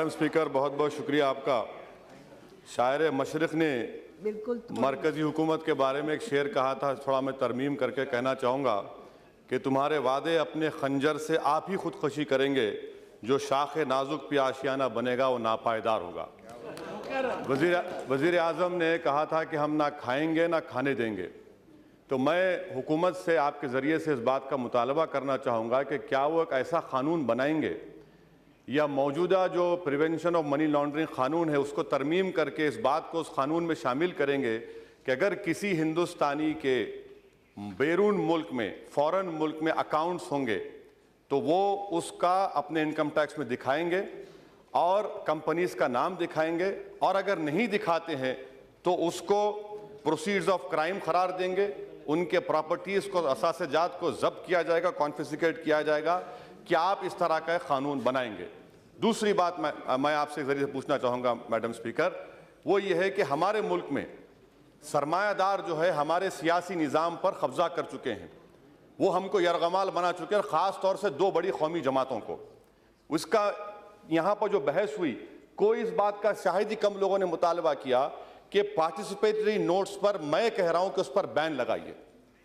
Madam speaker, बहुत बहुत शुक्रिया आपका। शायर मशरिक़ ने बिल्कुल मरकज़ी हुकूमत के बारे में एक शेर कहा था, थोड़ा मैं तरमीम करके कहना चाहूँगा कि तुम्हारे वादे अपने खंजर से आप ही खुदकशी करेंगे, जो शाख नाजुक पे आशियाना बनेगा वो नापायदार होगा। वज़ीर आज़म ने कहा था कि हम ना खाएंगे ना खाने देंगे। तो मैं हुकूमत से आपके ज़रिए से इस बात का मुतालबा करना चाहूँगा कि क्या वो एक ऐसा क़ानून बनाएंगे या मौजूदा जो प्रिवेंशन ऑफ मनी लॉन्ड्रिंग क़ानून है उसको तरमीम करके इस बात को उस क़ानून में शामिल करेंगे कि अगर किसी हिंदुस्तानी के बैरून मुल्क में, फ़ॉरेन मुल्क में अकाउंट्स होंगे तो वो उसका अपने इनकम टैक्स में दिखाएंगे और कंपनीज का नाम दिखाएंगे, और अगर नहीं दिखाते हैं तो उसको प्रोसीड्स ऑफ क्राइम करार देंगे, उनके प्रॉपर्टीज़ को, असासे-जात को जब्त किया जाएगा, कॉन्फिस्केट किया जाएगा। क्या आप इस तरह का कानून बनाएंगे? दूसरी बात मैं आपसे जरिए से पूछना चाहूँगा मैडम स्पीकर, वो ये है कि हमारे मुल्क में सरमायादार जो है हमारे सियासी निज़ाम पर कब्ज़ा कर चुके हैं, वो हमको यरगमाल बना चुके हैं, ख़ास तौर से दो बड़ी कौमी जमातों को। उसका यहाँ पर जो बहस हुई, कोई इस बात का शायद ही कम लोगों ने मुतालबा किया कि पार्टिसिपेटरी नोट्स पर, मैं कह रहा हूँ कि उस पर बैन लगाइए।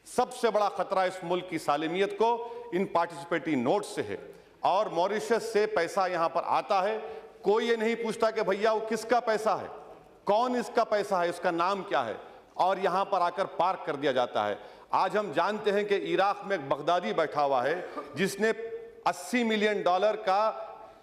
सबसे बड़ा खतरा इस मुल्क की सालिमियत को इन पार्टिसिपेटरी नोट्स से है, और मॉरिशस से पैसा यहाँ पर आता है, कोई ये नहीं पूछता कि भैया वो किसका पैसा है, कौन इसका पैसा है, इसका नाम क्या है, और यहाँ पर आकर पार्क कर दिया जाता है। आज हम जानते हैं कि इराक में एक बगदादी बैठा हुआ है जिसने $80 मिलियन का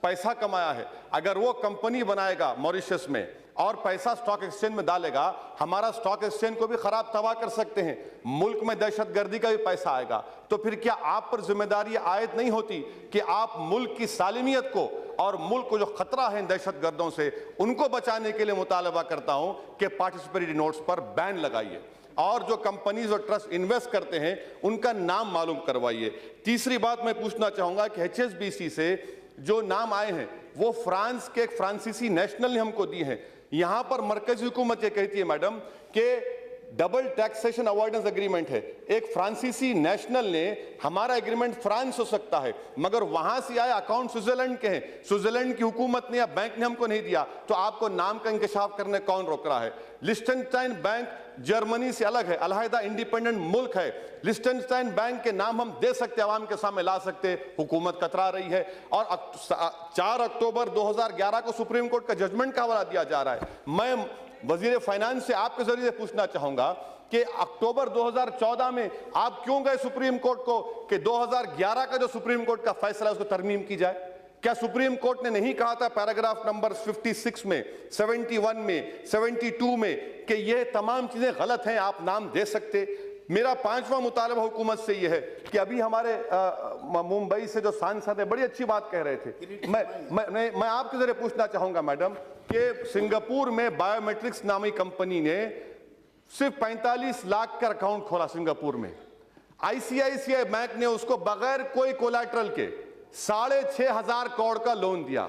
पैसा कमाया है। अगर वो कंपनी बनाएगा मॉरिशस में और पैसा स्टॉक एक्सचेंज में डालेगा, हमारा स्टॉक एक्सचेंज को भी खराब तबाह कर सकते हैं, मुल्क में दहशतगर्दी का भी पैसा आएगा। तो फिर क्या आप पर जिम्मेदारी आयद नहीं होती कि आप मुल्क की सालिमियत को और मुल्क को जो खतरा है दहशतगर्दों से, उनको बचाने के लिए मुतालबा करता हूं कि पार्टिसिपेटरी नोट्स पर बैन लगाइए और जो कंपनीज और ट्रस्ट इन्वेस्ट करते हैं उनका नाम मालूम करवाइए। तीसरी बात मैं पूछना चाहूंगा कि HSBC से जो नाम आए हैं वो फ्रांस के एक फ्रांसीसी नेशनल ने हमको दिए हैं। यहां पर मरकजी हुकूमत ये कहती है मैडम कि डबल टैक्सेशन अवॉइडेंस एग्रीमेंट है, एक फ्रांसीसी नेशनल ने, हमारा एग्रीमेंट फ्रांस हो सकता है मगर वहां से आए अकाउंट स्विट्जरलैंड के हैं, स्विट्जरलैंड की हुकूमत ने या बैंक ने हमको नहीं दिया, तो आपको नाम का इंकशाफ करने कौन रोक रहा है? लिechtenstein बैंक जर्मनी से अलग है, अलहदा इंडिपेंडेंट मुल्क है। लिechtenstein बैंक के नाम हम दे सकते, आवाम के सामने ला सकते, हुकूमत कतरा रही है। और 4 अक्टूबर 2011 को सुप्रीम कोर्ट का जजमेंट का हवाला दिया जा रहा है। मैं वजीर फाइनेंस से आपके जरिए पूछना चाहूंगा कि अक्टूबर 2014 में आप क्यों गए सुप्रीम कोर्ट को कि 2011 का जो सुप्रीम कोर्ट का फैसला है उसको तरमीम की जाए? क्या सुप्रीम कोर्ट ने नहीं कहा था पैराग्राफ नंबर 56 में, 71 में, 72 में कि ये तमाम चीजें गलत हैं, आप नाम दे सकते? मेरा 5वां मुतालबा हुकूमत से यह है कि अभी हमारे मुंबई से जो सांसद है बड़ी अच्छी बात कह रहे थे, मैं आपके जरिए पूछना चाहूंगा मैडम कि सिंगापुर में बायोमेट्रिक्स नामी कंपनी ने सिर्फ 45 लाख का अकाउंट खोला सिंगापुर में। ICICI बैंक ने उसको बगैर कोई कोलैटरल के 6,500 करोड़ का लोन दिया,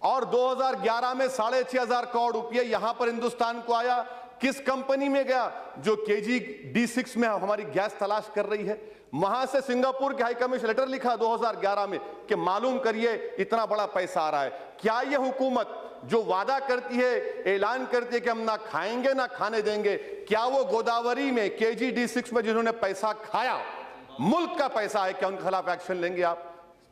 और 2011 में 6,500 करोड़ रुपये यहां पर हिंदुस्तान को आया। किस कंपनी में गया? जो KG D6 में हमारी गैस तलाश कर रही है। वहां से सिंगापुर के हाई कमीशन लेटर लिखा 2011 में कि मालूम करिए इतना बड़ा पैसा आ रहा है। क्या यह हुकूमत जो वादा करती है, ऐलान करती है कि हम ना खाएंगे ना खाने देंगे, क्या वो गोदावरी में KG D6 में जिन्होंने पैसा खाया, मुल्क का पैसा है, क्या उनके खिलाफ एक्शन लेंगे आप?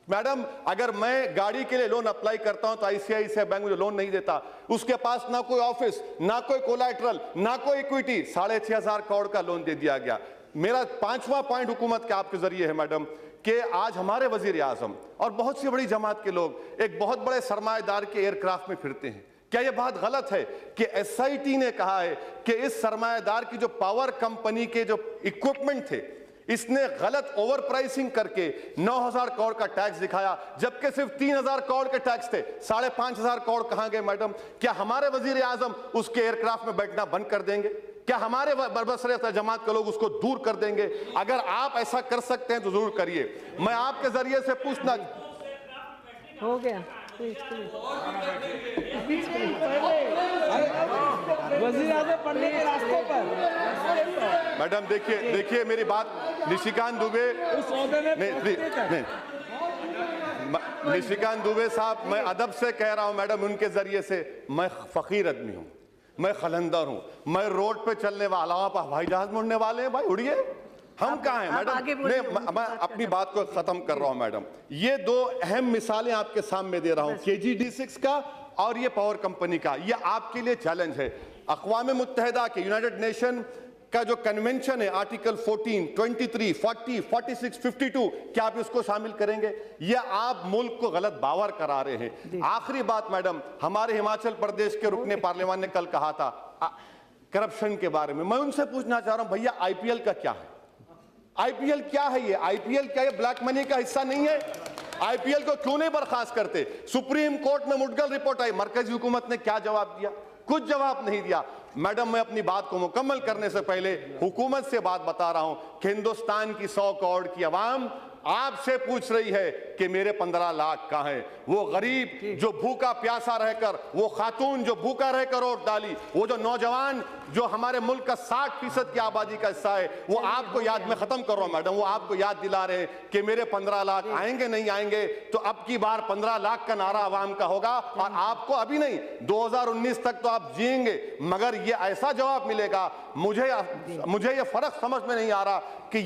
मैडम, अगर मैं गाड़ी के लिए लोन अप्लाई करता हूं तो ICICI बैंक मुझे लोन नहीं देता, उसके पास ना कोई ऑफिस, ना कोई कोलैटरल, ना कोई इक्विटी, 6,500 करोड़ का लोन दे दिया गया। मेरा 5वां पॉइंट हुकूमत के आपके जरिए है मैडम कि आज हमारे वजीर आजम और बहुत सी बड़ी जमात के लोग एक बहुत बड़े सरमाएदार के एयरक्राफ्ट में फिरते हैं। क्या यह बात गलत है कि SIT ने कहा है कि इस सरमाएदार की जो पावर कंपनी के जो इक्विपमेंट थे, इसने गलत ओवर प्राइसिंग करके 9,000 करोड़ का टैक्स दिखाया, जबकि सिर्फ 3,000 करोड़ के टैक्स थे। 5,500 करोड़ कहां गए मैडम? क्या हमारे वजीर आजम उसके एयरक्राफ्ट में बैठना बंद कर देंगे? क्या हमारे बरबसरे जमात के लोग उसको दूर कर देंगे? अगर आप ऐसा कर सकते हैं तो जरूर करिए। मैं आपके जरिए से पूछना, हो गया वज़ीर आज़म पढ़ने के रास्ते पर। मैडम देखिए मेरी बात, निशिकांत दुबे उस ओहदे में नहीं निशिकांत दुबे साहब, मैं अदब से कह रहा हूं मैडम, उनके जरिए से, मैं फकीर आदमी हूं, मैं खलंदर हूं, मैं रोड पे चलने वाला हूं, आप हवाई जहाज मुड़ने वाले हैं भाई, उड़िए, हम कहाँ हैं मैडम? नहीं, मैं अपनी बात को खत्म कर रहा हूं मैडम। ये दो अहम मिसालें आपके सामने दे रहा हूं, KG-D6 का और ये पावर कंपनी का। ये आपके लिए चैलेंज है। अक़वाम मुत्तहिदा के, यूनाइटेड नेशन का जो कन्वेंशन है, आर्टिकल 14, 23, 40, 46, 52, क्या आप इसको शामिल करेंगे? ये आप मुल्क को गलत बावर करा रहे हैं। आखिरी बात मैडम, हमारे हिमाचल प्रदेश के रुकने पार्लियामान ने कल कहा था करप्शन के बारे में। मैं उनसे पूछना चाह रहा हूं, भैया IPL का क्या है? IPL क्या है? ये IPL क्या है? ब्लैक मनी का हिस्सा नहीं है? IPL को क्यों नहीं बर्खास्त करते? सुप्रीम कोर्ट में मुडगल रिपोर्ट आई, मरकजी हुकूमत ने क्या जवाब दिया? कुछ जवाब नहीं दिया। मैडम, मैं अपनी बात को मुकम्मल करने से पहले हुकूमत से बात बता रहा हूं कि हिंदुस्तान की 100 करोड़ की आवाम आपसे पूछ रही है कि मेरे 15 लाख कहां है? वो गरीब जो भूखा प्यासा रहकर, वो खातून जो भूखा रहकर वोट डाली, वो जो नौजवान जो हमारे मुल्क का 60% की आबादी का हिस्सा है, वो आपको याद, में खत्म कर रहा हूं मैडम, वो आपको याद दिला रहे हैं कि मेरे 15 लाख आएंगे नहीं आएंगे। तो अब की बार 15 लाख का नारा आवाम का होगा, और आपको अभी नहीं 2019 तक तो आप जिएंगे, मगर ये ऐसा जवाब मिलेगा। मुझे ये फर्क समझ में नहीं आ रहा कि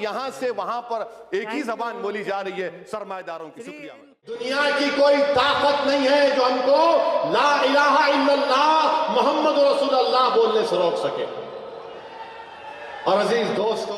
यहां से वहां पर एक ही जबान बोली जा रही है सरमाएदारों की। शुक्रिया। दुनिया की कोई ताकत नहीं है जो हमको ला इलाहा इल्लल्लाह मोहम्मद रसूलुल्लाह बोलने से रोक सके। और अजीज दोस्तों,